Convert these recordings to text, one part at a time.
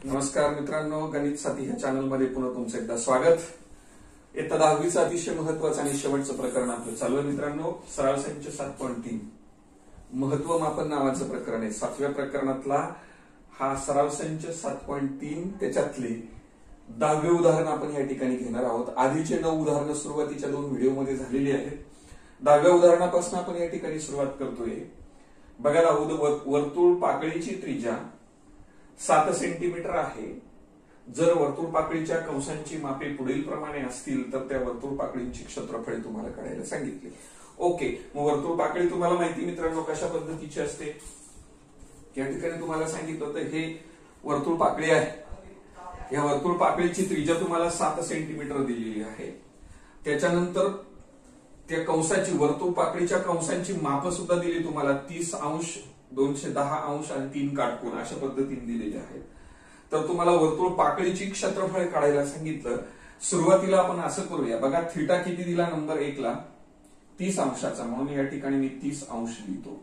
नमस्कार मित्रांनो, गणित साथी ह्या चॅनल मध्ये पुन्हा तुमचं एकदा स्वागत। इयत्ता 10वीचं अतिशय महत्त्वाचं आणि शेवटचं प्रकरण आपलं चालू आहे मित्रांनो। सराव संच 7.3 महत्व मापन नावाचं प्रकरण आहे। 7व्या प्रकरणातला हा सराव संच 7.3 त्याच्यातले 10वे उदाहरण आपण या ठिकाणी घेणार आहोत। आधीचे 9 उदाहरणं सुरुवातीच्या 2 व्हिडिओमध्ये झालेली आहेत। 10व्या उदाहरणापासून आपण या ठिकाणी सुरुवात करतोय। बघा, वर्तुळ पाकळीची त्रिज्या 7 सेंटीमीटर आहे। जर वर्तुळ पाकळीच्या कंसांची मापे पुढील प्रमाणे असतील तर त्या वर्तुळ पाकळींची क्षेत्रफळे तुम्हाला काढायला सांगितले। ओके, मग वर्तुळ पाकळी तुम्हाला माहिती मित्रांनो कशा पद्धतीची असते। या ठिकाणी तुम्हाला सांगितलं होतं हे वर्तुळ पाकळी आहे। या वर्तुळ पाकळीची त्रिज्या तुम्हाला 7 सेंटीमीटर दिलेली आहे। त्याच्यानंतर त्या कंसाची वर्तुळ पाकळीच्या कंसांची माप सुद्धा दिली तुम्हाला 30 अंश 210 अंश आणि 3 काटकोन अशा पद्धतीने दिलेले आहेत। तर तुम्हाला वर्तुळ पाकळीची क्षेत्रफळ काढायला सांगितलं। सुरुवातीला आपण असं करूया, बघा थीटा किती दिला नंबर 1 ला 30 अंशाचा, म्हणून या ठिकाणी मी 30 अंश लिहितो।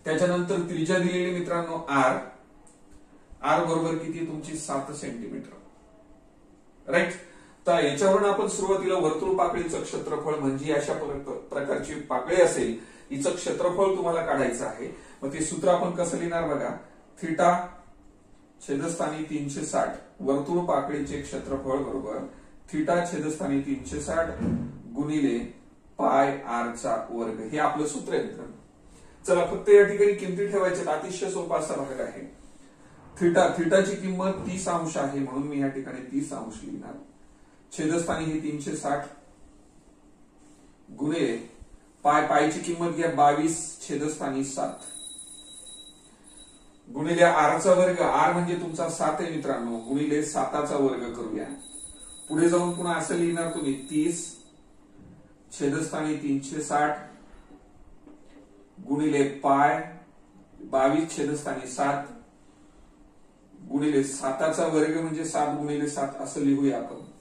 त्याच्यानंतर त्रिज्या दिलेली मित्रांनो आर, आर बरोबर किती तुमची 7 सेंटीमीटर, राईट। तर याच्यावरून आपण सुरुवातीला वर्तुळ पाकळीचं क्षेत्रफळ म्हणजे अशा प्रकारची पाकळी असेल हिचं क्षेत्रफळ तुम्हाला काढायचं आहे। मग ते सूत्र आपण कसं लिहिणार बघा, थीटा छेदस्थानी 360 वर्तुळ पाकळीचे क्षेत्रफळ बरोबर थीटा छेदस्थानी 360 गुणिले पाय आर चा वर्ग, हे आपलं सूत्र आहे मित्रांनो। चला फक्त या ठिकाणी किमती ठेवायच्या, अतिशय सोपा असा भाग आहे। थीटाची किंमत 30 अंश आहे म्हणून मी या ठिकाणी 30 अंश लिहिणार। छेदस्थानी हे 360 गुणिले पायची किंमत घ्या 22 छेदस्थानी 7 गुणिले आर चा वर्ग, आर म्हणजे तुमचा 7 आहे मित्रांनो, गुणिले 7 चा वर्ग करूया। पुढे जाऊन पुन्हा असं लिहिणार तुम्ही 30 छेदस्थानी 360 गुणिले पाय 22 छेदस्थानी 7 गुणिले 7 चा वर्ग म्हणजे 7 गुणिले 7 असं लिहूया आपण।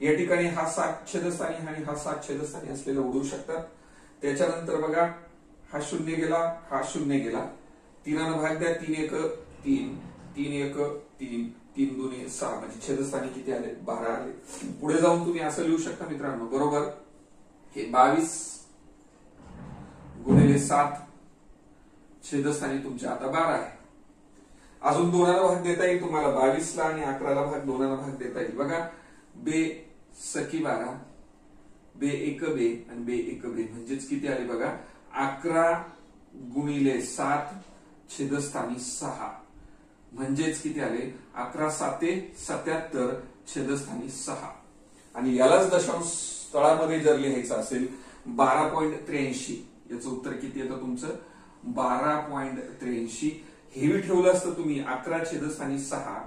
या ठिकाणी हा 7 छेदस्थानी आणि हा 7 छेदस्थानी असलेला उडू शकतात। त्याच्यानंतर बघा हा 0 गेला, हा 0 गेला, 3 भाग द्या, 3 1 3 3 1 3 3 2 6 म्हणजे छेदस्थानी किती आले 12 आले। पुढे जाऊन तुम्ही असं लिहू शकता मित्रांनो, बरोबर हे 22 गुणिले 7 छेदस्थानी तुमचे आता 12 आहे। अजून 2 भाग देता येईल तुम्हाला, 22 ला आणि 11 ला भाग 2 भाग देता येईल। बघा बे सखी 12 बे 1 बे आणि बे 1 बे म्हणजेच किती आले बघा 11 गुणिले 7 छेदस्थानी 6 म्हणजेच किती आले 11 7 77 छेदस्थानी 6। आणि यालाच दशांश स्थळामध्ये जर लिहायचं असेल 12.83, याचं उत्तर किती येतं तुमचं 12.83। हेवी ठेवलं असतं तुम्ही 11 छेदस्थानी 6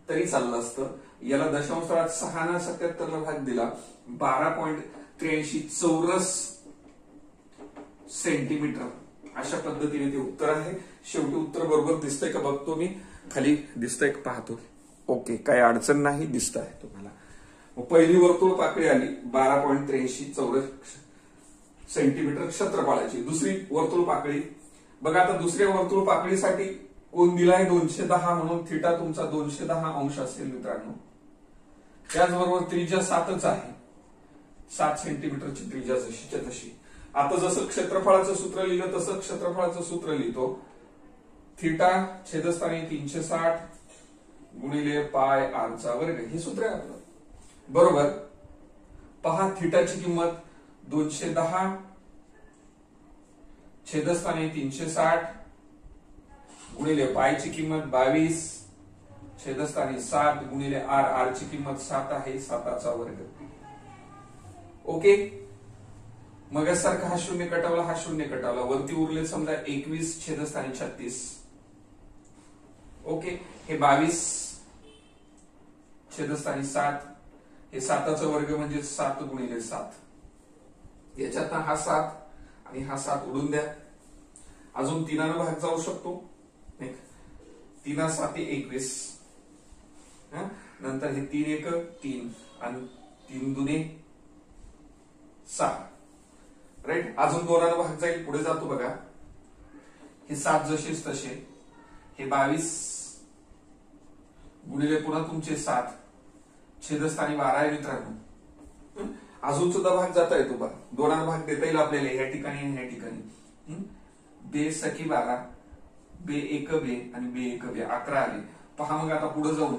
तरी चाललं असतं। याला दशांश स्थळात 6 ना 77 ला भाग दिला 12.83 चौरस सेंटीमीटर, अशा पद्धतीने ते उत्तर आहे। शेवटी उत्तर बरोबर दिसतंय का बघतो मी, खाली दिसतंय का पाहतो। ओके, काही अडचण नाही, दिसत आहे तुम्हाला। पहिली वर्तुळ पाकळी आली 12.83 चौरस सेंटीमीटर क्षेत्रफळाची। दुसरी वर्तुळ पाकळी बघा, आता दुसऱ्या वर्तुळ पाकळीसाठी कोण दिलाय 210 म्हणून थीटा तुमचा 210 अंश असेल मित्रांनो। त्याचबरोबर त्रिज्या 7च आहे, 7 सेंटीमीटरची त्रिज्या जशीच्या तशी। आता जसं क्षेत्रफळाचं सूत्र लिहिलं तसं क्षेत्रफळाचं सूत्र लिहितो, थीटा छेदस्थानी 360 गुणिले पाय आर चा वर्ग, हे सूत्र आहे आपलं, बरोबर। पहा थीटाची किंमत 210 छेदस्थानी 360 गुणिले पायची किंमत 22 छेदस्थानी 7 गुणिले आर, आर ची किंमत 7 आहे, 7 चा वर्ग। ओके, मग सारखा हा 0 कटावला, हा 0 कटावला, वरती उरले समजा 21 छेदस्थानी 36। ओके, हे 22 छेदस्थानी 7, हे 7 चा वर्ग म्हणजे 7 गुणिले 7। याच्यात हा 7 आणि हा 7 उडून द्या, अजून 3 भाग जाऊ शकतो, 3 7 21, नंतर हे 3 1 3 आणि 3 2 6, राईट। अजून 2 भाग जाईल, पुढे जातो बघा, हे 7 जसेच तसे, हे 22 गुणिले पुन्हा तुमचे 7 छेदस्थानी 12 आहे मित्रांनो. अजून सुद्धा भाग जाता येतो बघा, दोनात भाग देता येईल आपल्याला या ठिकाणी आणि या ठिकाणी. बे सखी 12, बे एक बे आणि बे एक बे 11 आले. पहा मग आता पुढे जाऊन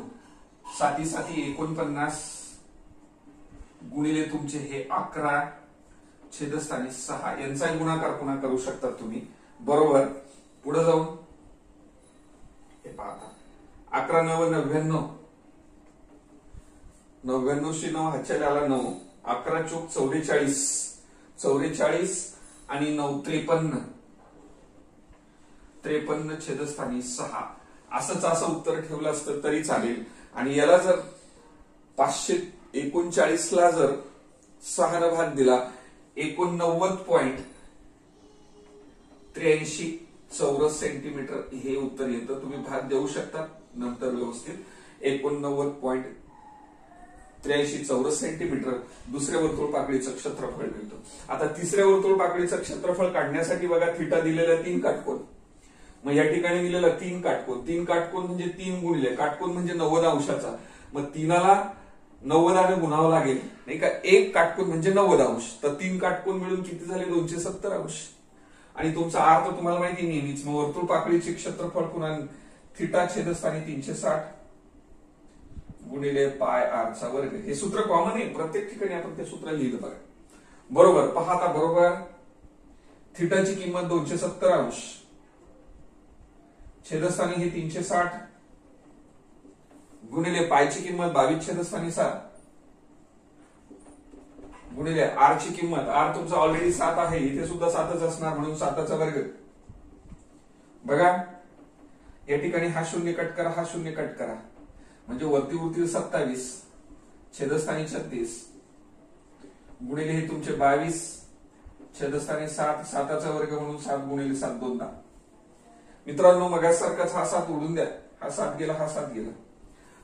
7 7 49 गुणिले तुमचे हे 11 छेदस्थानी 6 यांचा गुणाकार पुन्हा करू शकता तुम्ही. बरोबर. पुढे जाऊन हे पाहता 11 9 99, 99 शी 9 हातच्या आला 9, 11 चोक 44, 44 आणि 9 53, 53 छेदस्थानी 6 असं उत्तर ठेवलं असतं तरी चालेल. आणि याला जर 539 ला जर 6 ने भाग दिला 89.83 चौरस सेंटीमीटर हे उत्तर येतं. तुम्ही भाग देऊ शकता नंतर व्यवस्थित. 89.83 चौरस सेंटीमीटर दुसऱ्या वर्तुळ पाकळीचं क्षेत्रफळ मिळतं. आता तिसऱ्या वर्तुळ पाकळीचं क्षेत्रफळ काढण्यासाठी बघा थिटा दिलेला 3 काटकोन. मग या ठिकाणी दिलेला 3 काटकोन, 3 काटकोन म्हणजे 3 गुणिले काटकोन म्हणजे 90 अंशाचा. मग 3ला 90 गुणावं लागेल नाही का. एक काटकोन म्हणजे 90 अंश, तर 3 काटकोन मिळून किती झाले 270 अंश. आणि तुमचा आर तर तुम्हाला माहिती नेहमीच. मग वर्तुळ पाकळीचे क्षेत्रफळ पुन्हा थिटा छेदस्थानी 360 गुणिले पाय आर चा वर्ग. हे सूत्र कॉमन आहे, प्रत्येक ठिकाणी आपण ते सूत्र लिहिलं बघा. बरोबर. पहा आता बरोबर. थिटाची किंमत 270 अंश, छेदस्थानी हे 360 गुणिले पायची किंमत 22 छेदस्थानी 7 गुणिले आर ची किंमत, आर तुमचा ऑलरेडी 7 आहे, इथे सुद्धा 7च असणार म्हणून 7चा वर्ग. बघा या ठिकाणी हा 0 कट करा, हा 0 कट करा, म्हणजे वरती उरतील 27 छेदस्थानी 36 गुणिले हे तुमचे 22 छेदस्थानी 7, 7चा वर्ग म्हणून 7 गुणिले 7 2 10. मित्रांनो मगासारखाच हा 7 उडून द्या, हा 7 गेला, हा 7 गेला.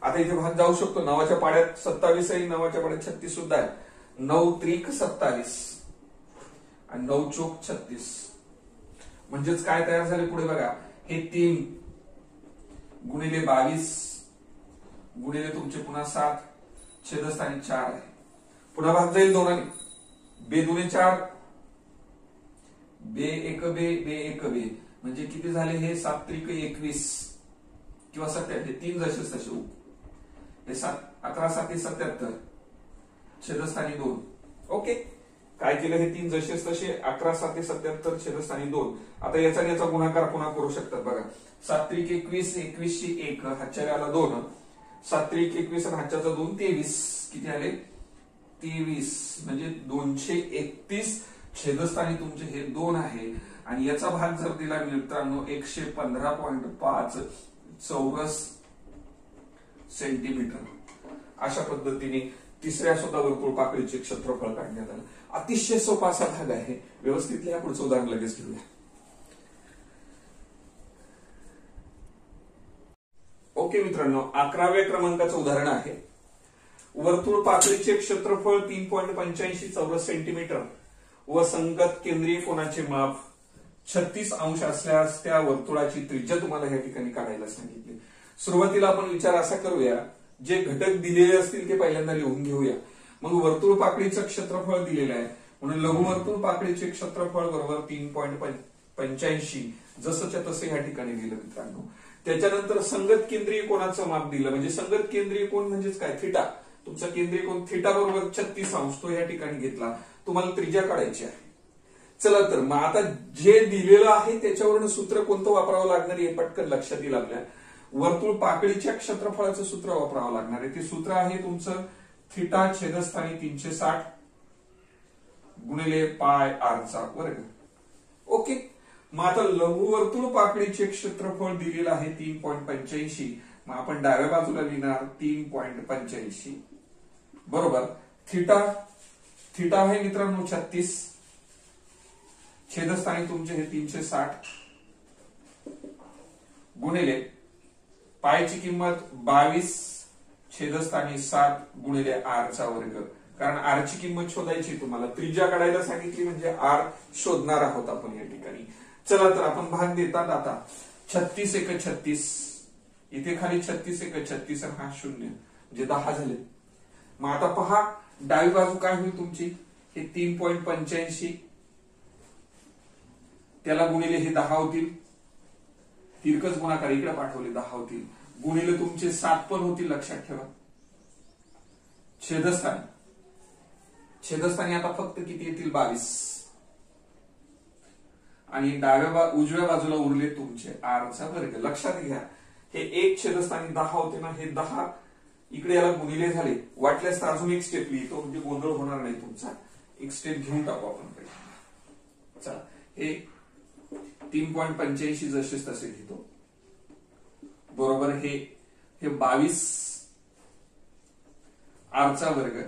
आता इथे भाग जाऊ शकतो. 9च्या पाड्यात 27 आहे, 9च्या पाड्यात 36 सुद्धा आहे. 9 त्रिक 27 आणि 9 चोक 36 म्हणजेच काय तयार झाले पुढे बघा. हे 3 गुणिले 22 गुणिले तुमचे पुन्हा 7 छेदस्थानी 4 आहे. पुन्हा भाग जाईल दोनाने. बे 2 4, बे एक बे, बे एक बे म्हणजे किती झाले हे 7 त्रिक 21 किंवा 77. हे 3 जसेच तसे. हे 11 7 77 छेदस्थानी 2. ओके. काय केलं हे 3 जसेच तसे 11 7 77 छेदस्थानी 2. आता याचा याचा गुणाकार पुन्हा करू शकतात बघा. 7 त्रिक 21, 21 शी 1 हातच्या आला 2, 7 त्रिक 21 आणि हातच्या 2 23 किती आले 23 म्हणजे 231 छेदस्थानी तुमचे हे 2 आहे. आणि याचा भाग जर दिला मित्रांनो 115.5 चौरस सेंटीमीटर. अशा पद्धतीने तिसऱ्या सुद्धा वर्तुळ पाकळीचे क्षेत्रफळ काढण्यात आलं. अतिशय सोपा असा भाग आहे. व्यवस्थित लिहा. पुढचं उदाहरण लगेच घेऊया. ओके मित्रांनो, 11व्या क्रमांकाचं उदाहरण आहे. वर्तुळ पाकळीचे क्षेत्रफळ 3.85 चौरस सेंटीमीटर व संगत केंद्रीय कोनाचे माप 36 अंश असल्यास त्या वर्तुळाची त्रिज्या तुम्हाला या ठिकाणी काढायला सांगितली. सुरुवातीला आपण विचार असा करूया, जे घटक दिलेले असतील ते पहिल्यांदा लिहून घेऊया. मग वर्तुळ पाकळीचं क्षेत्रफळ दिलेलं आहे म्हणून लघुवर्तुळ पाकळीचे क्षेत्रफळ बरोबर 3.85 जसंच्या तसं या ठिकाणी दिलं मित्रांनो. त्याच्यानंतर संगत केंद्रीय कोनाचं माप दिलं. म्हणजे संगत केंद्रीय कोन म्हणजेच काय थिटा. तुमचा केंद्रीय कोन थिटा बरोबर 36 अंश तो या ठिकाणी घेतला. तुम्हाला त्रिज्या काढायची आहे. चला तर मग आता जे दिलेलं आहे त्याच्यावरून सूत्र कोणतं वापरावं लागणार आहे पटकन लक्षात येईल आपल्या. वर्तुळ पाकळीच्या क्षेत्रफळाचं सूत्र वापरावं लागणार आहे. ते सूत्र आहे तुमचं थिटा छेदस्थानी 360 गुणिले पाय आर चा वर्ग. ओके. मग आता लघुवर्तुळ पाकळीचे क्षेत्रफळ दिलेलं आहे 3.85. मग आपण डाव्या बाजूला लिहिणार 3.85 बरोबर. थिटा आहे मित्रांनो 36 छेदस्थानी तुमचे हे 360 गुणिले पायची किंमत 22 छेदस्थानी 7 गुणिले आर चा वर्ग. कारण आर ची किंमत शोधायची तुम्हाला. त्रिज्या काढायला सांगितली म्हणजे आर शोधणार आहोत आपण या ठिकाणी. चला तर आपण भाग देतात आता. 36 1 36 इथे खाली 36 आहे, 36 आणि हा 0 म्हणजे 10 झाले. मग आता पहा डावी बाजू काय होईल तुमची, हे 3.85 त्याला गुणिले हे 10 होतील, तिरकस गुणाकार इकडे पाठवले 10 होतील, गुणिले तुमचे 7 पण होतील, लक्षात ठेवा. छेदस्थानी आता फक्त किती येतील, 22. आणि उजव्या बाजूला उरले तुमचे r चा वर्ग. लक्षात घ्या हे एक छेदस्थानी 10 होते ना, हे 10 इकडे याला गुणिले झाले. वाटल्यास तर अजून एक स्टेप लिहितो म्हणजे गोंधळ होणार नाही तुमचा. एक स्टेप घेऊन टाकू आपण पहिले. चला हे 3.85 जसेच तसे घेतो, बरोबर. हे 22 r चा वर्ग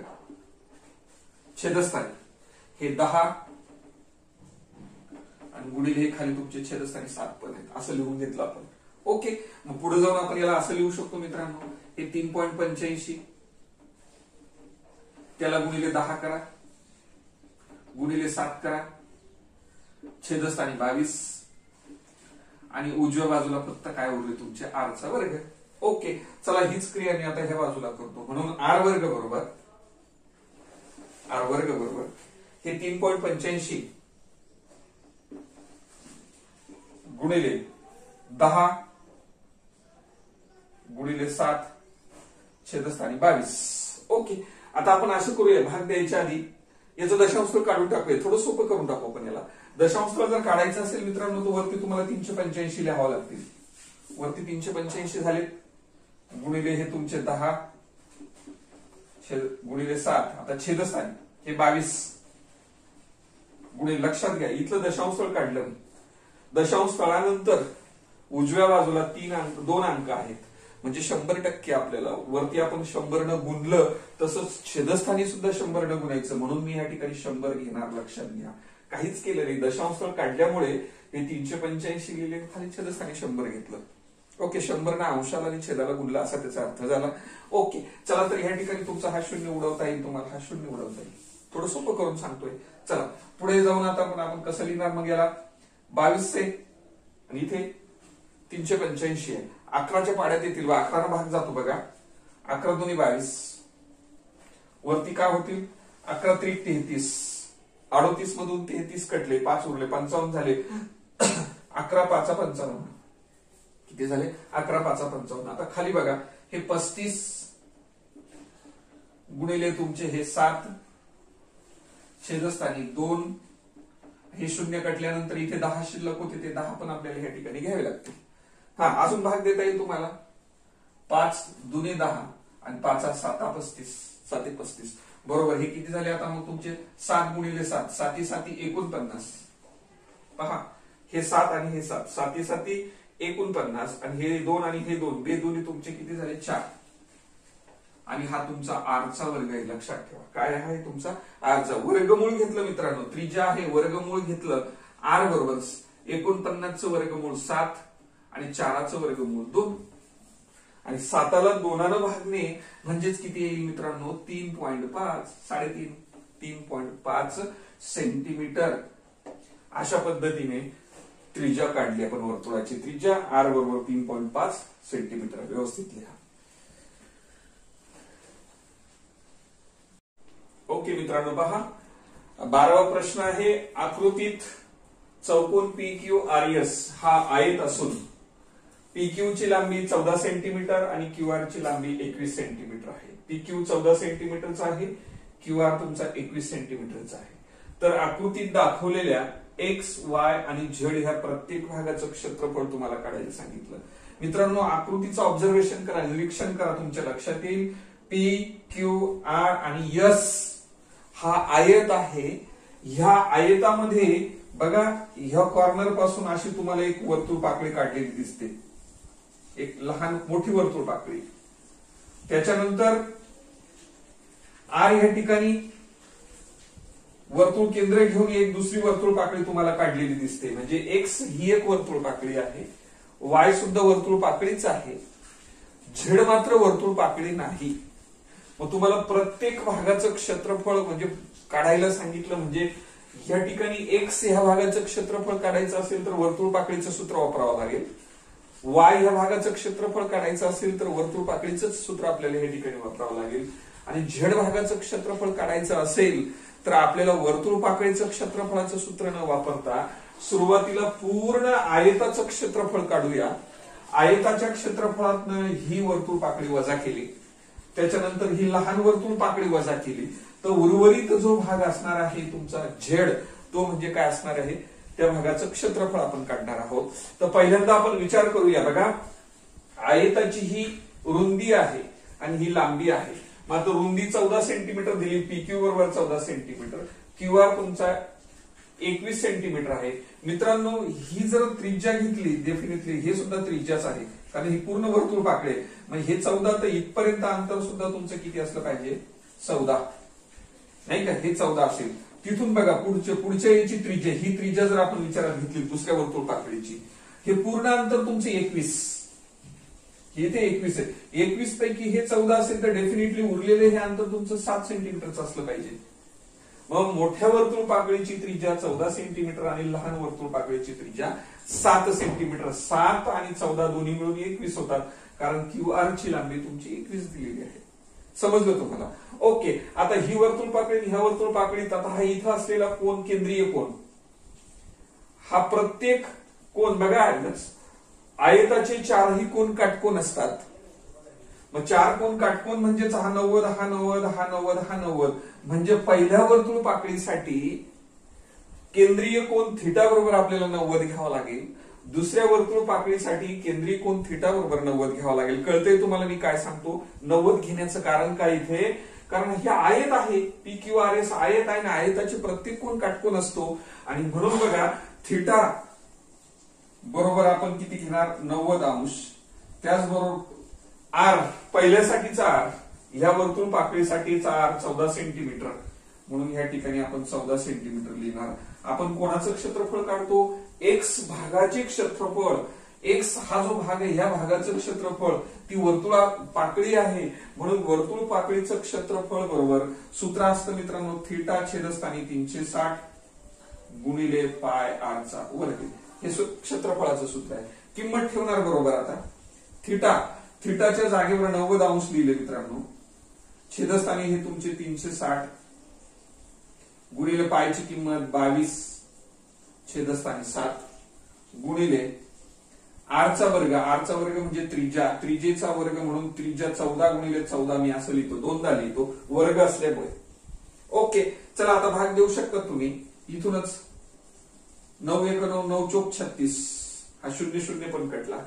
छेदस्थानी हे 10 आणि गुणिले हे खाली तुमचे छेदस्थानी 7 पण आहेत, असं लिहून घेतलं आपण. ओके. मग पुढे जाऊन आपण याला असं लिहू शकतो मित्रांनो, हे 3.85 त्याला गुणिले 10 करा, गुणिले 7 करा, छेदस्थानी 22 आणि उजव्या बाजूला फक्त काय उरले तुमचे r चा वर्ग. ओके. चला हीच क्रिया मी आता ह्या बाजूला करतो. म्हणून r वर्ग बरोबर हे 3.85 गुणिले 10 गुणिले 7 छेदस्थानी 22. ओके. आता आपण असं करूया, भाग द्यायच्या आधी याचं दशांश काढून टाकूया, थोडं सोपं करून टाकू आपण याला. दशांश जर काढायचं असेल मित्रांनो तर वरती तुम्हाला 385 लिहावं लागतील. वरती 385 झाले, गुणिले हे तुमचे 10 गुणिले 7, आता छेदस्थानी हे 22 गुणिले, लक्षात घ्या इथलं दशांश काढलं मी. दशांश स्थळानंतर उजव्या बाजूला 2 अंक आहेत म्हणजे 100% आपल्याला वरती आपण 100 न गुणलं तसंच छेदस्थानी सुद्धा 100 न गुणायचं, म्हणून मी या ठिकाणी 100 घेणार. लक्षात घ्या काहीच केलं नाही, दशांश स्थळ काढल्यामुळे हे 385 लिहिले, खाली छेदस्थानी 100 घेतलं. ओके. 100 ना अंशाला आणि छेदाला गुणला असा त्याचा अर्थ झाला. ओके. चला तर या ठिकाणी तुमचा हा 0 उडवता येईल, तुम्हाला हा 0 उडवता येईल. थोडं सोपं करून सांगतोय. चला पुढे जाऊन आता आपण कसं लिहिणार मग याला, 22 आहे आणि इथे 385 आहे. 11च्या पाड्यात येतील, 11 भाग जातो बघा, 11 दोन्ही 22, वरती काय होतील 11 त्रिक 33, 38 मधून 33 कटले, 5 उरले, 55 झाले. 11 5 55 किती झाले, 11 5 55. आता खाली बघा हे 35 गुणिले तुमचे हे 7 छेदस्थानी 2, हे 0 कटल्यानंतर इथे 10 शिल्लक होते, ते 10 पण आपल्याला या ठिकाणी घ्यावे लागते. हा अजून भाग देता येईल तुम्हाला, 5 दुने 10 आणि 5 7 35, 7 35 बरोबर. हे किती झाले आता मग तुमचे 7 गुणिले 7, 7 7 49. पहा हे 7 आणि हे 7, 7 7 49 आणि हे 2 आणि हे 2, बेदोन्ही तुमचे किती झाले 4. आणि हा तुमचा r चा वर्ग आहे. लक्षात ठेवा काय आहे तुमचा r चा वर्गमूळ घेतलं मित्रांनो, त्रिज्या आहे, वर्गमूळ घेतलं, r बरोबर 49 चं वर्गमूळ 7 आणि 4 चं वर्गमूळ 2 आणि 7 ला 2 ने भागणे म्हणजेच किती येईल मित्रांनो 3.5, 3.5 सेंटीमीटर. अशा पद्धतीने त्रिज्या काढली आपण वर्तुळाची त्रिज्या r बरोबर 3.5 सेंटीमीटर. व्यवस्थित लिहा. ओके मित्रांनो पहा 12वा प्रश्न आहे, आकृतीत चौकोन PQRS हा आयत असून PQ ची लांबी 14 सेंटीमीटर आणि QR ची लांबी 21 सेंटीमीटर आहे. PQ 14 सेंटीमीटरचा आहे, QR तुमचा 21 सेंटीमीटरचा आहे. तर आकृतीत दाखवलेल्या X, Y आणि Z ह्या प्रत्येक भागाचं क्षेत्रफळ तुम्हाला काढायला सांगितलं. मित्रांनो आकृतीचं ऑब्झर्वेशन करा, निरीक्षण करा, तुमच्या लक्षात येईल P, Q, R आणि S हा आयत आहे. ह्या आयतामध्ये बघा ह्या कॉर्नर पासून अशी तुम्हाला एक वर्तुळ पाकळी काढलेली दिसते, एक लहान मोठी वर्तुळ पाकळी. त्याच्यानंतर R ह्या ठिकाणी वर्तुळ केंद्र घेऊन एक दुसरी वर्तुळ पाकळी तुम्हाला काढलेली दिसते. म्हणजे X ही एक वर्तुळ पाकळी आहे, Y सुद्धा वर्तुळ पाकळीच आहे, Z मात्र वर्तुळ पाकळी नाही. मग तुम्हाला प्रत्येक भागाचं क्षेत्रफळ म्हणजे काढायला सांगितलं. म्हणजे या ठिकाणी X ह्या भागाचं क्षेत्रफळ काढायचं असेल तर वर्तुळ पाकळीचं सूत्र वापरावं लागेल. वाय ह्या भागाचं क्षेत्रफळ काढायचं असेल तर वर्तुळ पाकळीच सूत्र आपल्याला हे ठिकाणी वापरावं लागेल. आणि झेड भागाचं क्षेत्रफळ काढायचं असेल तर आपल्याला वर्तुळ पाकळीचं क्षेत्रफळाचं सूत्र न वापरता सुरुवातीला पूर्ण आयताचं क्षेत्रफळ काढूया. आयताच्या क्षेत्रफळातनं ही वर्तुळ पाकळी वजा केली, त्याच्यानंतर ही लहान वर्तुळ पाकळी वजा केली, तर उर्वरित जो भाग असणार आहे तुमचा झेड, तो म्हणजे काय असणार आहे, त्या भागाचं क्षेत्रफळ आपण काढणार आहोत. तर पहिल्यांदा आपण विचार करूया. बघा, आयताची ही रुंदी आहे आणि ही लांबी आहे. मात्र रुंदी 14 सेंटीमीटर दिली, पीक्यू बरोबर 14 सेंटीमीटर, क्यूआर तुमचा 21 सेंटीमीटर आहे. मित्रांनो, ही जर त्रिज्या घेतली, डेफिनेटली हे सुद्धा त्रिज्याच आहे, कारण ही पूर्ण वर्तुळ पाकळी आहे. म्हणजे हे 14 तर इथपर्यंत अंतर सुद्धा तुमचं किती असलं पाहिजे, 14, नाही का, हे 14 असेल. तिथून बघा पुढच्या याची त्रिज्या, ही त्रिज्या जर आपण विचारात घेतली दुसऱ्या वर्तुळ पाकळीची, हे पूर्ण अंतर तुमचे 21, हे ते 21 आहे. 21 पैकी हे 14 असेल तर डेफिनेटली उरलेले हे अंतर तुमचं 7 सेंटीमीटरचं असलं पाहिजे. मग मोठ्या वर्तुळ पाकळीची त्रिज्या 14 सेंटीमीटर आणि लहान वर्तुळ पाकळीची त्रिज्या 7 सेंटीमीटर. 7 आणि 14 दोन्ही मिळून 21 होतात, कारण क्यूआर ची लांबी तुमची 21 दिलेली आहे. समजलं तुम्हाला? ओके. आता ही वर्तुळ पाकळी, ह्या वर्तुळ पाकळीत आता हा इथं असलेला कोन, केंद्रीय कोन, हा प्रत्येक कोन बघा, आयताचे 4ही कोन काटकोन असतात. मग 4 कोन काटकोन म्हणजेच हा 90, हा 90, हा 90, हा 90. म्हणजे पहिल्या वर्तुळ पाकळीसाठी केंद्रीय कोन थिटा बरोबर आपल्याला 90 घ्यावा लागेल. दुसऱ्या वर्तुळ पाकळीसाठी केंद्रीय कोन थिटा बरोबर 90 घ्यावा लागेल. कळतंय तुम्हाला मी काय सांगतो? 90 घेण्याचं कारण काय इथे? कारण हे आयत आहे, पी क्यू आर एस आयत आहे, ना आयताचे प्रत्येक कोन काटकोन असतो. आणि म्हणून बघा, थिटा बरोबर आपण किती घेणार, 90 अंश. त्याचबरोबर आर, पहिल्यासाठीचा आर, ह्या वर्तुळ पाकळीसाठीचा आर 14 सेंटीमीटर, म्हणून या ठिकाणी आपण 14 सेंटीमीटर लिहिणार. आपण कोणाचं क्षेत्रफळ काढतो? एक्स भागाचे क्षेत्रफळ. एक्स हा जो भाग आहे, ह्या भागाचं क्षेत्रफळ, ती वर्तुळा पाकळी आहे, म्हणून वर्तुळ पाकळीचं क्षेत्रफळ बरोबर सूत्र असतं मित्रांनो, थिटा छेदस्थानी 360 गुणिले पाय आर चा वर्ग. हे क्षेत्रफळाचं सूत्र आहे. किंमत ठेवणार बरोबर. आता थिटाच्या जागेवर 90 अंश लिहिले मित्रांनो, छेदस्थानी हे तुमचे 360 गुणिले पायची किंमत 22 छेदस्थानी 7 गुणिले आरचा वर्ग. आरचा वर्ग म्हणजे त्रिज्येचा वर्ग, म्हणून त्रिज्या 14 गुणिले 14 मी असं लिहितो, दोनदा लिहितो वर्ग असल्यामुळे. ओके. चला आता भाग देऊ शकता तुम्ही. इथूनच 9 1 9 9 चौक 36, हा 0 0 पण कटला.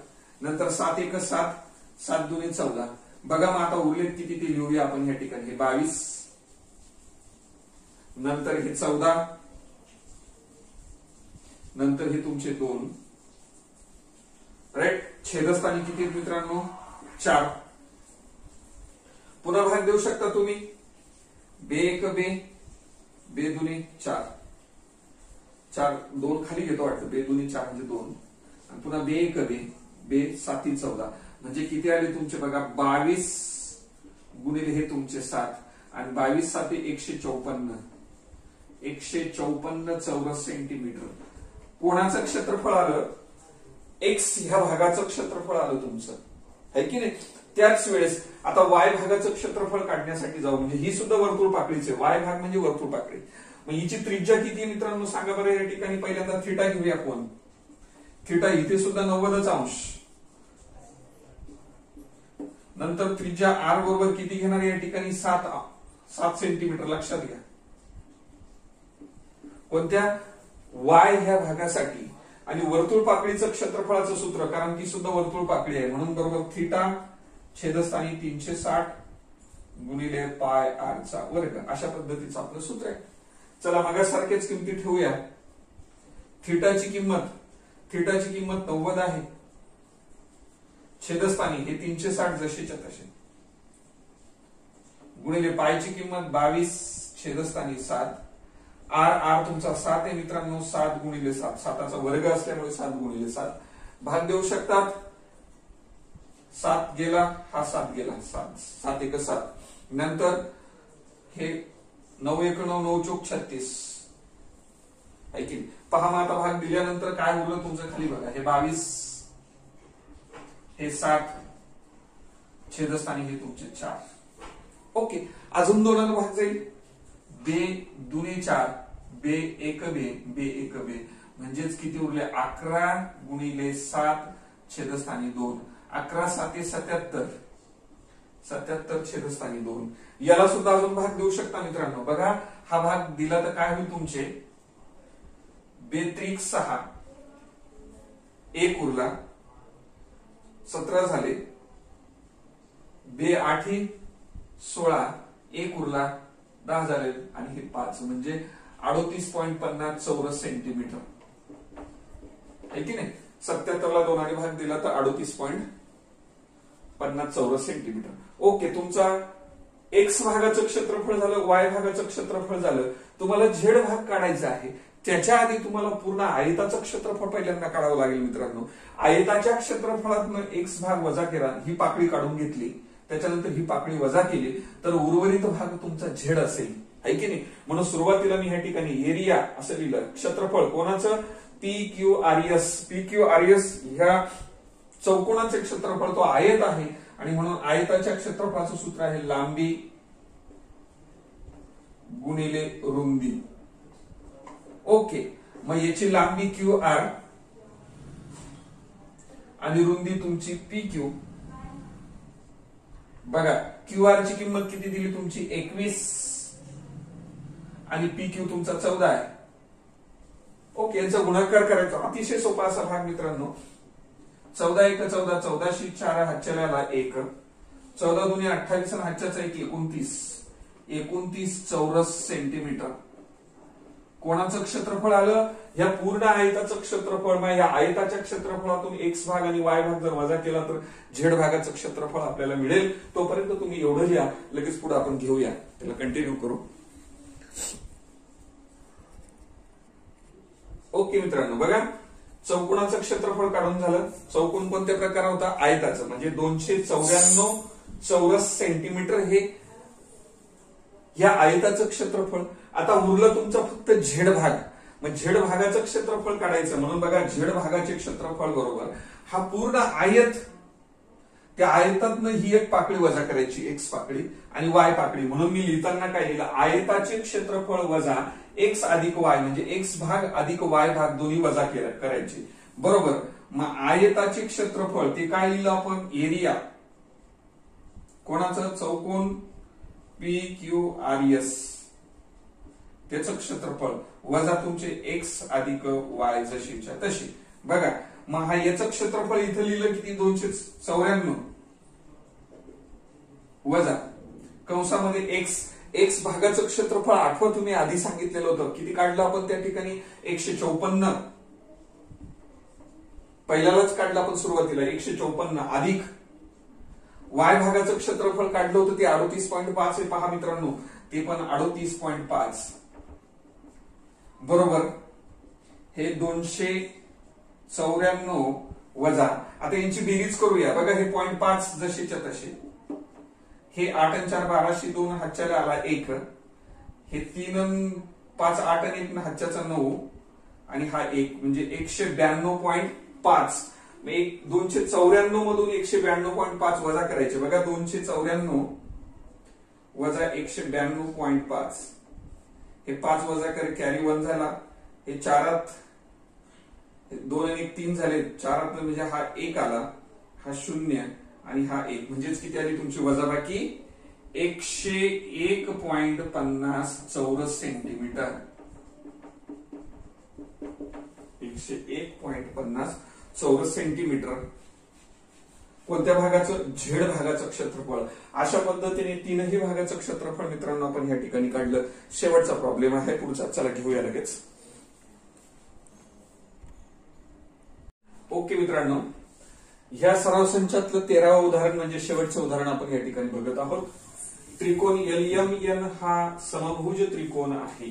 नंतर 7 1 7 7 2 14. बघा मग आता उरलेत किती ते लिहूया आपण या ठिकाणी. हे 22, नंतर हे 14, नंतर हे तुमचे 2, राईट. छेदस्थानी किती मित्रांनो? 4. पुन्हा भाग देऊ शकता तुम्ही. बे 1 बे, बे 2 4, 4 2 खाली घेतो वाटतं, बे 2 4 म्हणजे 2, आणि पुन्हा बे 1 बे, बे 7 14, म्हणजे किती आले तुमचे बघा, 22 गुणिले हे तुमचे 7, आणि 22 7 154 चौरस सेंटीमीटर. कोणाचं क्षेत्रफळ आलं? एक्स ह्या भागाचं क्षेत्रफळ आलं तुमचं, आहे की नाही? त्याच वेळेस आता वाय भागाचं क्षेत्रफळ काढण्यासाठी जाऊ. म्हणजे ही सुद्धा वर्तुळ पाकळीचे, वाय भाग म्हणजे वर्तुळ पाकळी. मग हिची त्रिज्या किती आहे मित्रांनो सांगा बरं. या ठिकाणी पहिल्यांदा थिटा घेऊया. कोण थिटा? इथे सुद्धा 90 अंश. नंतर त्रिज्या आर बरोबर किती घेणार या ठिकाणी? 7 सेंटीमीटर. लक्षात घ्या. कोणत्या? वाय ह्या भागासाठी. आणि वर्तुळ पाकळीचं क्षेत्रफळाचं सूत्र, कारण ती सुद्धा वर्तुळ पाकळी आहे, म्हणून बरोबर थिटा छेदस्थानी 360 गुणिले पाय आर चा वर्ग. अशा पद्धतीचं आपलं सूत्र आहे. चला मागासारखेच किमती ठेवूया. थिटाची किंमत 90 आहे. छेदस्थानी हे 360 जशीच्या तसे, गुणिले पायची किंमत 22 छेदस्थानी 7. आर तुमचा 7 आहे मित्रांनो. 7 गुणिले 7, 7चा वर्ग असल्यामुळे 7 गुणिले 7. भाग देऊ शकतात. 7 गेला, हा 7 गेला, 7 1 7. नंतर हे 9 1 9 9 चौक 36, आहे की. पहा मग आता भाग दिल्यानंतर काय उरलं तुमचं खाली बघा. हे 22 हे 7, छेदस्थानी हे तुमचे 4. ओके, अजून दोनाला भाग जाईल. बे दुने 4, बे एक बे, बे एक बे, म्हणजेच किती उरले 11 गुणिले 7 छेदस्थानी 2. 11 7 77, 77 छेदस्थानी 2. याला सुद्धा अजून भाग देऊ शकता मित्रांनो. बघा हा भाग दिला तर काय होईल तुमचे बेत्रिक 6, 1 उरला, 17 झाले. बे 8 16, 1 उरला, 10 झाले आणि हे 5, म्हणजे 38.50 चौरस सेंटीमीटर आहे की नाही. 77 ला 2 आणि भाग दिला तर 38.50 चौरस सेंटीमीटर. ओके, तुमचा एक्स भागाचं क्षेत्रफळ झालं, वाय भागाचं क्षेत्रफळ झालं. तुम्हाला झेड भाग काढायचा आहे. त्याच्या आधी तुम्हाला पूर्ण आयताचं क्षेत्रफळ पहिल्यांदा काढावं लागेल मित्रांनो. आयताच्या क्षेत्रफळातनं एक्स भाग वजा केला, ही पाकळी काढून घेतली, त्याच्यानंतर ही पाकळी वजा केली, तर उर्वरित भाग तुमचा झेड असेल, आहे की नाही. म्हणून सुरुवातीला मी ह्या ठिकाणी एरिया असं लिहिलं. क्षेत्रफळ कोणाचं PQRS. PQRS ह्या चौकोनाचे क्षेत्रफळ, तो आयत आहे आणि म्हणून आयताच्या क्षेत्रफळाचं सूत्र आहे लांबी गुणिले रुंदी. ओके, मग याची लांबी QR आणि रुंदी तुमची PQ. बघा QR ची किंमत किती दिली तुमची 21 आणि PQ तुमचा 14 आहे. ओके, यांचा गुणाकार करायचा अतिशय सोपा असा भाग मित्रांनो. 14 1 14, 14 4 हातच्या आला 1, 14 2 28 आणि हातच्याचा 1 29, 29 चौरस सेंटीमीटर. कोणाचं क्षेत्रफळ आलं? या पूर्ण आयताचं क्षेत्रफळ. मग या आयताच्या क्षेत्रफळातून एक्स भाग आणि वाय भाग जर वजा केला तर झेड भागाचं क्षेत्रफळ आपल्याला मिळेल. तोपर्यंत तुम्ही एवढं लिहा, लगेच पुढे आपण घेऊया, त्याला कंटिन्यू करू. ओके मित्रांनो, बघा चौकोनाचं क्षेत्रफळ काढून झालं. चौकोन कोणत्या प्रकार होता? आयताचं, म्हणजे 294 चौरस सेंटीमीटर हे या आयताचं क्षेत्रफळ. आता उरलं तुमचा फक्त झेड भाग. मग झेड भागाचं क्षेत्रफळ काढायचं. म्हणून बघा झेड भागाचे क्षेत्रफळ बरोबर हा पूर्ण आयत, त्या आयतातनं ही एक पाकळी वजा करायची, एक्स पाकळी आणि वाय पाकळी. म्हणून मी लिहिताना काय लिहिलं? आयताचे क्षेत्रफळ वजा एक्स अधिक वाय, म्हणजे एक्स भाग अधिक वाय भाग दोन्ही वजा करायचे, बरोबर. मग आयताचे क्षेत्रफळ ते काय लिहिलं आपण? एरिया. कोणाचं? चौकोन PQRS, त्याचं क्षेत्रफळ वजा तुमचे एक्स अधिक वाय जशीच्या तशी. बघा मग हा याचं क्षेत्रफळ इथं लिहिलं किती? 294 वजा कंसामध्ये एक्स. एक्स भागाचं क्षेत्रफळ आठवा तुम्ही आधी सांगितलेलं होतं, किती काढलं आपण त्या ठिकाणी? 154. पहिल्यालाच काढलं आपण सुरुवातीला 154 अधिक वाय भागाचं क्षेत्रफळ काढलं होतं ते 38.5 आहे. पहा मित्रांनो, ते पण 38.5 बरोबर. हे 294 वजा, आता यांची बेरीज करूया. बघा हे 0.5 जशीच्या तसे, हे 8 आणि 4 12, 2 हातच्याला आला 1, हे 3 आणि 5 8 आणि 1 हातच्याचा 9 आणि हा 1, म्हणजे 192.5. 294 मधून 192.5 वजा करायचे. बघा 294 वजा 192.5, हे 5 वजा करे कॅरी 1 झाला, हे 4 2 आणि 1 3 झाले, 4 म्हणजे हा 1 आला, हा 0 आणि हा 1, म्हणजेच किती आली तुमची वजाबाकी? 101.50 चौरस सेंटीमीटर. 101.50 चौरस सेंटीमीटर. कोणत्या भागाचं? झेड भागाचं क्षेत्रफळ. अशा पद्धतीने तीनही भागाचं क्षेत्रफळ मित्रांनो आपण या ठिकाणी काढलं. शेवटचा प्रॉब्लेम आहे पुढचा, चला घेऊया लगेच. ओके मित्रांनो, ह्या सराव संचातलं 13वं उदाहरण म्हणजे शेवटचं उदाहरण आपण या ठिकाणी बघत आहोत. त्रिकोण LMN हा समभुज त्रिकोण आहे,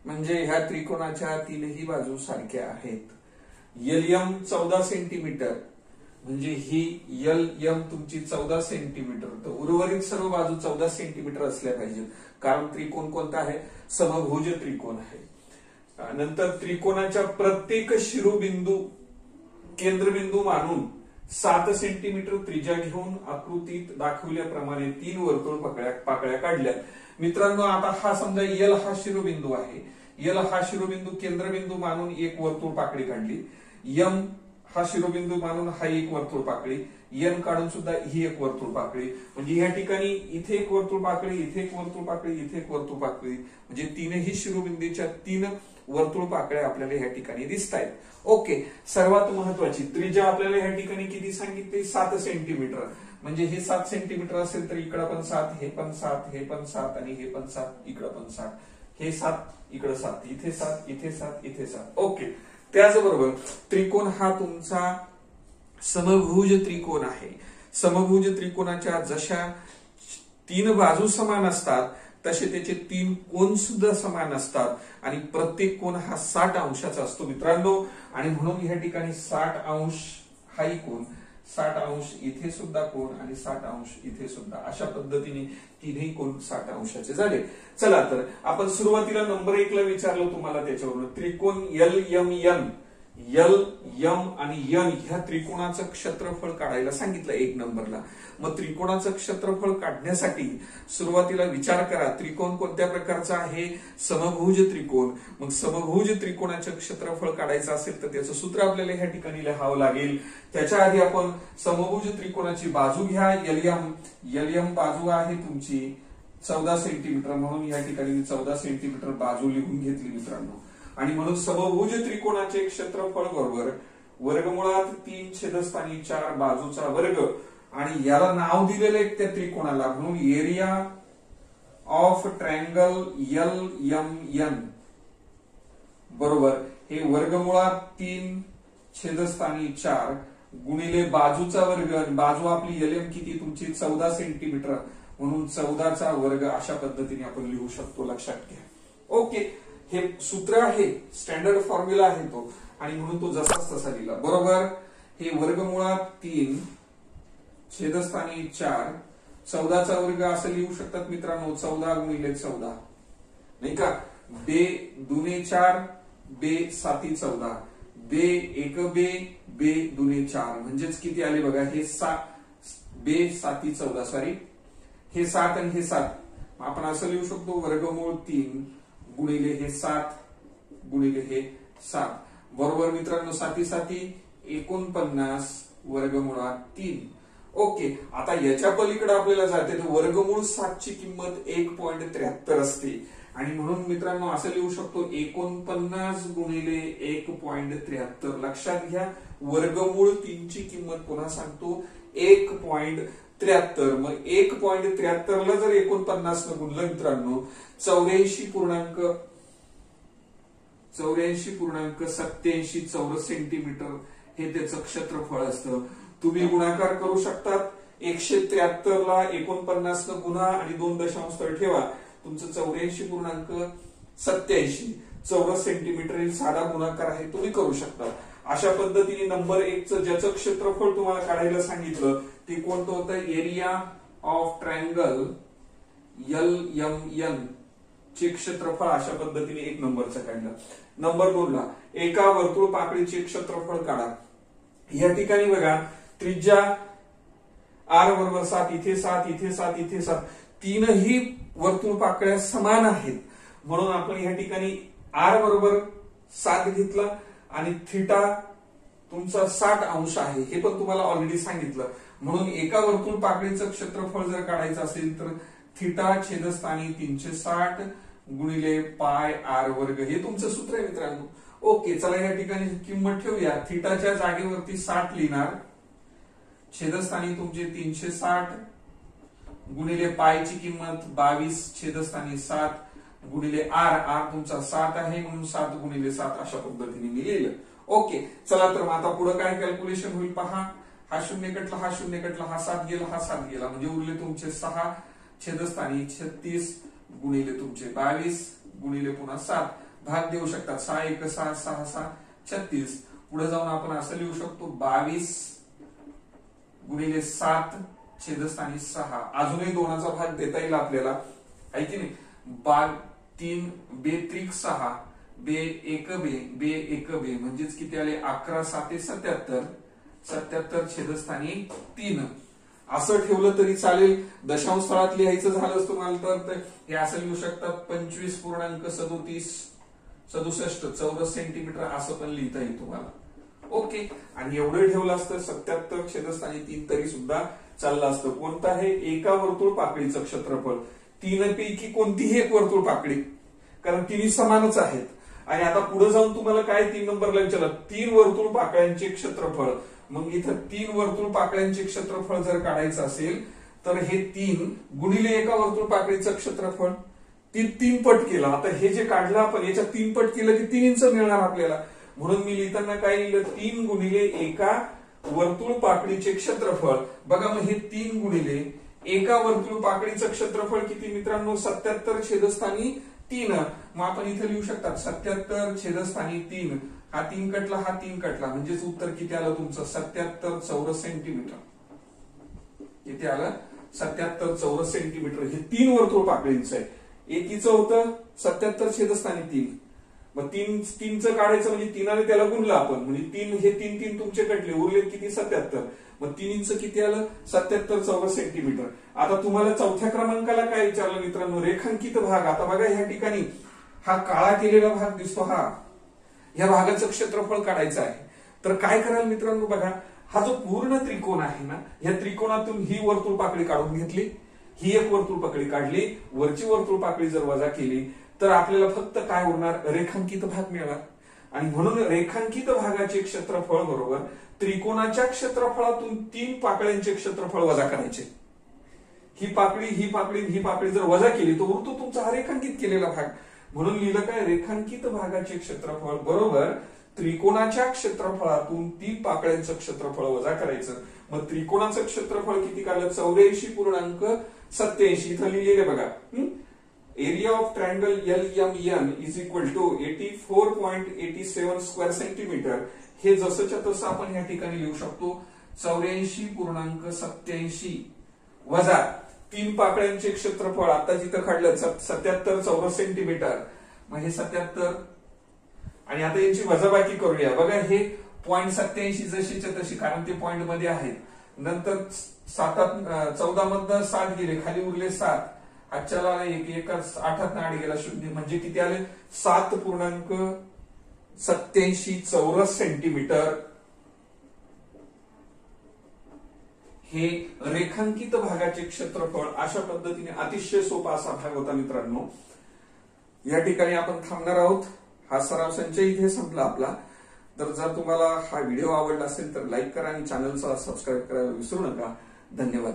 म्हणजे ह्या त्रिकोणाच्या तीनही बाजू सारख्या आहेत. LM 14 सेंटीमीटर, म्हणजे ही LM तुमची 14 सेंटीमीटर, तर उर्वरित सर्व बाजू 14 सेंटीमीटर असल्या पाहिजेत, कारण त्रिकोण कोणता आहे? समभुज त्रिकोण आहे. नंतर त्रिकोणाच्या प्रत्येक शिरोबिंदू केंद्रबिंदू मानून 7 सेंटीमीटर त्रिज्या घेऊन आकृतीत दाखवल्याप्रमाणे 3 वर्तुळ पाकळ्या काढल्या. मित्रांनो, आता हा समजा यल हा शिरोबिंदू आहे. यल हा शिरोबिंदू केंद्रबिंदू मानून एक वर्तुळ पाकळी काढली. यम हा शिरोबिंदू मानून हा एक वर्तुळ पाकळी. एन काढून सुद्धा ही एक वर्तुळ पाकळी. म्हणजे या ठिकाणी इथे एक वर्तुळ पाकळी, इथे एक वर्तुळ पाकळी, इथे एक वर्तुळ पाकळी, म्हणजे तीनही शिरोबिंदूच्या 3 वर्तुळ पाकळ्या आपल्याला या ठिकाणी दिसत आहेत. ओके, सर्वात महत्वाची त्रिज्या आपल्याला या ठिकाणी किती सांगितली? 7 सेंटीमीटर. म्हणजे हे 7 सेंटीमीटर असेल तर इकडं पण 7, हे पण 7, हे पण 7 आणि हे पण 7, इकडं पण 7, हे 7, इकडं 7, इथे 7, इथे 7, इथे 7. ओके, त्याचबरोबर त्रिकोण हा तुमचा समभुज त्रिकोण आहे. समभुज त्रिकोणाच्या जशा 3 बाजू समान असतात तसे त्याचे 3 कोन सुद्धा समान असतात आणि प्रत्येक कोन हा 60 अंशाचा असतो मित्रांनो. आणि म्हणून या ठिकाणी 60 अंश हाही कोन, 60 अंश इथे सुद्धा कोन आणि 60 अंश इथे सुद्धा, अशा पद्धतीने तीनही कोन 60 अंशाचे झाले. चला तर आपण सुरुवातीला नंबर 1 ला विचारलं तुम्हाला त्याच्यावरून त्रिकोण L M N, L M आणि एन ह्या त्रिकोणाचं क्षेत्रफळ काढायला सांगितलं 1 नंबरला. मग त्रिकोणाचं क्षेत्रफळ काढण्यासाठी सुरुवातीला विचार करा त्रिकोण कोणत्या प्रकारचा आहे? समभुज त्रिकोण. मग समभुज त्रिकोणाचं क्षेत्रफळ काढायचं असेल तर त्याचं सूत्र आपल्याला ह्या ठिकाणी लिहावं लागेल. त्याच्या आधी आपण समभुज त्रिकोणाची बाजू घ्या. एल बाजू आहे तुमची 14 सेंटीमीटर, म्हणून या ठिकाणी मी 14 सेंटीमीटर बाजू लिहून घेतली मित्रांनो. आणि म्हणून समभुज त्रिकोणाचे क्षेत्रफळ बरोबर वर्गमुळात 3 छेदस्थानी 4 बाजूचा वर्ग, आणि याला नाव दिलेलं आहे त्या त्रिकोणाला, म्हणून area of triangle L M N बरोबर हे वर्गमुळात 3 छेदस्थानी 4 गुणिले बाजूचा वर्ग. बाजू आपली एल एम किती तुमची 14 सेंटीमीटर, म्हणून 14चा वर्ग अशा पद्धतीने आपण लिहू शकतो, लक्षात घ्या. ओके, हे सूत्र आहे, स्टँडर्ड फॉर्म्युला आहे तो, आणि म्हणून तो जसाच तसा लिहिला बरोबर. हे वर्गमुळात 3 छेदस्थानी 4 14चा वर्ग असं लिहू शकतात मित्रांनो, 14 गुणिले 14 नाही का. बे दुने 4, बे साती 14, बे एक बे, बे दुने 4 म्हणजेच किती आले बघा, हे 7 बे साती 14, सॉरी हे 7 आणि हे 7. आपण असं लिहू शकतो वर्गमूळ 3 गुणिले हे 7 गुणिले हे 7 बरोबर मित्रांनो. 7 साती 49 वर्गमुळात 3. ओके, आता याच्या पलीकडे आपल्याला जाते तर वर्गमूळ 7 ची किंमत 1.73 असते, आणि म्हणून मित्रांनो असं लिहू शकतो 49 गुणिले 1.73. लक्षात घ्या, वर्गमूळ 3 ची किंमत पुन्हा सांगतो 1.73. मग 1.73 ला जर 49 न गुणलं मित्रांनो 84.87 चौरस सेंटीमीटर हे त्याचं क्षेत्रफळ असतं. तुम्ही गुणाकार करू शकतात. 173 ला 49 न गुणा आणि 2 दशांश ठेवा, तुमचं 84.87 चौरस सेंटीमीटर हे साधा गुणाकार आहे, तुम्ही करू शकता. अशा पद्धतीने नंबर 1 चं ज्याचं क्षेत्रफळ तुम्हाला काढायला सांगितलं ते कोणतं होतं? Area of triangle L M N चे क्षेत्रफळ अशा पद्धतीने 1 नंबरचं काढलं. नंबर 2 ला एका वर्तुळ पाकळीचे क्षेत्रफळ काढा. या ठिकाणी बघा त्रिज्या आर बरोबर 7, इथे 7, इथे 7, इथे 7, तीनही वर्तुळ पाकळ्या समान आहेत, म्हणून आपण या ठिकाणी आर बरोबर 7 घेतला आणि थिटा तुमचा 60 अंश आहे, हे पण तुम्हाला ऑलरेडी सांगितलं. म्हणून एका वर्तुळ पाकळीचं क्षेत्रफळ जर काढायचं असेल तर थिटा छेदस्थानी 360 गुणिले पाय आर वर्ग हे तुमचं सूत्र आहे मित्रांनो. ओके, चला या ठिकाणी किंमत ठेवूया. थिटाच्या जागेवरती 60 लिहिणार, छेदस्थानी तुमचे 360 गुणिले पायची किंमत 22 छेदस्थानी 7 गुणिले आर, आर तुमचा 7 आहे म्हणून 7 गुणिले 7 अशा पद्धतीने मी लिहिलं. ओके, चला तर मग आता पुढे काय कॅल्क्युलेशन होईल पहा. हा 0 कटला, हा 0 कटला, हा 7 गेला, हा 7 गेला, म्हणजे उरले तुमचे 6 छेदस्थानी 36 गुणिले तुमचे 22 गुणिले पुन्हा 7 भाग देऊ शकतात. 6 1 6 6 6 36. पुढे जाऊन आपण असं लिहू शकतो 22 गुणिले 7 छेदस्थानी 6. अजूनही 2चा भाग देता येईल आपल्याला, आहे की नाही. 3 बे त्रिक 6 बे एक बे बे एक बे म्हणजेच किती आले 11 7 77 77 छेदस्थानी 3 असं ठेवलं तरी चालेल. दशांश स्थळात लिहायचं झालं तुम्हाला तर हे असं लिहू शकतात 25.37 चौरस सेंटीमीटर असं पण लिहिता येईल तुम्हाला. ओके. आणि एवढं ठेवलं असतं 77 छेदस्थानी 3 तरी सुद्धा चाललं असतं. कोणतं आहे? एका वर्तुळ पाकळीचं क्षेत्रफळ. 3 पैकी कोणतीही एक वर्तुळ पाकळी, कारण तिन्ही समानच आहेत. आणि आता पुढे जाऊन तुम्हाला काय 3 नंबरला विचारलं 3 वर्तुळ पाकळ्यांचे क्षेत्रफळ. मग इथं 3 वर्तुळ पाकळ्यांचे क्षेत्रफळ जर काढायचं असेल तर हे 3 गुणिले एका वर्तुळ पाकळीचं क्षेत्रफळ 3 पट केलं. आता हे जे काढलं आपण याच्या 3 पट केलं की 3 इंच मिळणार आपल्याला. म्हणून मी लिहिताना काय लिहिलं 3 गुणिले एका वर्तुळ पाकळीचे क्षेत्रफळ. बघा मग हे 3 गुणिले एका वर्तुळ पाकळीचं क्षेत्रफळ किती मित्रांनो? 77 छेदस्थानी 3. मग आपण इथे लिहू शकतात 77 छेदस्थानी 3. हा 3 कटला, हा 3 कटला, म्हणजेच उत्तर किती आलं तुमचं? 77 चौरस सेंटीमीटर. किती आलं? 77 चौरस सेंटीमीटर. हे 3 वर्तुळ पाकळींचं आहे. एकीचं होतं 77 छेदस्थानी 3. मग 3चं काढायचं म्हणजे 3 त्याला गुणलं आपण, म्हणजे 3 हे 3 तुमचे कटले, उरले किती? 77. मग 3 इंच किती आलं? 77 चौरस सेंटीमीटर. आता तुम्हाला चौथ्या क्रमांकाला काय विचारलं मित्रांनो? रेखांकित भाग. आता बघा ह्या ठिकाणी हा काळा केलेला भाग दिसतो, ह्या भागाचं क्षेत्रफळ काढायचं आहे. तर काय कराल मित्रांनो? बघा हा जो पूर्ण त्रिकोण आहे ना, ह्या त्रिकोणातून ही वर्तुळ पाकळी काढून घेतली, ही एक वर्तुळ पाकळी काढली, वरची वर्तुळ पाकळी जर वजा केली तर आपल्याला फक्त काय होणार? रेखांकित भाग मिळणार. आणि म्हणून रेखांकित भागाचे क्षेत्रफळ बरोबर त्रिकोणाच्या क्षेत्रफळातून 3 पाकळ्यांचे क्षेत्रफळ वजा करायचे. ही पाकळी, ही पाकळी, ही पाकळी जर वजा केली तर उरतो तुमचा हा रेखांकित केलेला भाग. म्हणून लिहिलं काय? रेखांकित भागाचे क्षेत्रफळ बरोबर त्रिकोणाच्या क्षेत्रफळातून 3 पाकळ्यांचं क्षेत्रफळ वजा करायचं. मग त्रिकोणाचं क्षेत्रफळ किती काढलं? 84.87. इथं लिहिलेले बघा. Area of triangle LMN is equal to 84.87 square centimetre. हे जसंच्या तसं आपण या ठिकाणी लिहू शकतो 84.87 वजा 3 पाकळ्यांचे क्षेत्रफळ आता जिथं काढलं 77 चौरस सेंटीमीटर. मग हे 77 आणि आता यांची वजाबाकी करूया. बघा हे 0.87 जशीच्या तशी, कारण ते पॉइंट मध्ये आहेत. नंतर 14 मधनं 7 गेले, खाली उरले 7. आजच्याला एकाच 8 आड गेला 0, म्हणजे किती आले? 7.87 चौरस सेंटीमीटर. हे रेखांकित भागाचे क्षेत्रफळ. अशा पद्धतीने अतिशय सोपा असा भाग होता मित्रांनो. या ठिकाणी आपण थांबणार आहोत. हा सराव संच इथे संपला आपला. तर जर तुम्हाला हा व्हिडिओ आवडला असेल तर लाईक करा आणि चॅनलचा सबस्क्राईब करायला विसरू नका. धन्यवाद.